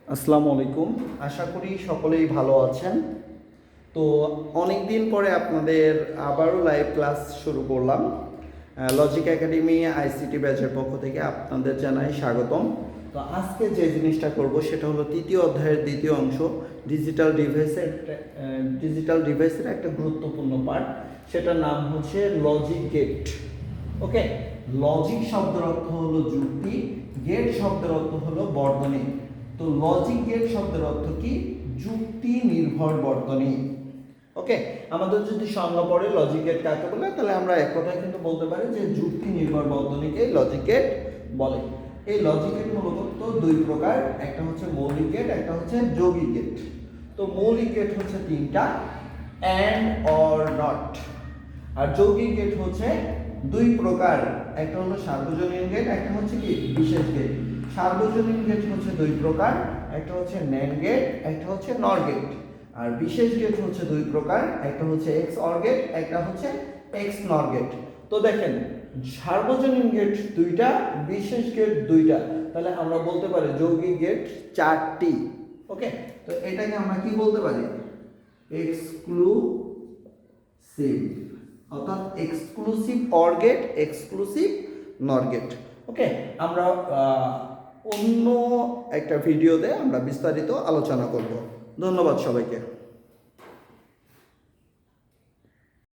আসসালামু আলাইকুম। আশা করি সকলেই ভালো আছেন। তো অনেক দিন পরে আপনাদের আবারও লাইভ ক্লাস শুরু করলাম। লজিক একাডেমি আইসিটি ব্যাচের পক্ষ থেকে আপনাদের জানাই স্বাগতম। তো আজকে যে জিনিসটা করব সেটা হলো তৃতীয় অধ্যায়ের দ্বিতীয় অংশ, ডিজিটাল ডিভাইসের একটা গুরুত্বপূর্ণ পার্ট, সেটার নাম হচ্ছে লজিক গেট। ওকে, লজিক শব্দের অর্থ হলো যুক্তি, গেট শব্দের অর্থ হলো বর্তনী। তো লজিক গেট শব্দের অর্থ কি? যুক্তি নির্ভর বর্তনী। ওকে, আমাদের যদি সংজ্ঞা পড়ে লজিক গেট কাকে বলে, তাহলে আমরা এক কথায় কিন্তু বলতে পারি যে যুক্তি নির্ভর বর্তনীকে লজিক গেট বলে। এই লজিক গেট মূলত দুই প্রকার, একটা হচ্ছে মৌলিক গেট, একটা হচ্ছে যৌগিক গেট। তো মৌলিক গেট হচ্ছে তিনটা, অ্যান্ড, অর, নট। আর যৌগিক গেট হচ্ছে দুই প্রকার, একটা হলো সার্বজনীন গেট, একটা হচ্ছে কি বিশেষ গেট। সার্বজনীন গেট হচ্ছে দুই প্রকার, একটা হচ্ছে ন্যান্ড গেট, একটা হচ্ছে নর গেট। আর বিশেষ গেট হচ্ছে দুই প্রকার, একটা হচ্ছে এক্স অর গেট, একটা হচ্ছে এক্স নর গেট। তো দেখেন, সার্বজনীন গেট দুইটা, বিশেষ গেট দুইটা, তাহলে আমরা বলতে পারি যৌগিক গেট চারটি। ওকে, তো এটাকে আমরা কি বলতে পারি? এক্সক্লুসিভ, অর্থাৎ এক্সক্লুসিভ অর গেট, এক্সক্লুসিভ নর গেট। ওকে, আমরা অন্য একটা ভিডিওতে আমরা বিস্তারিত আলোচনা করব। ধন্যবাদ সবাইকে।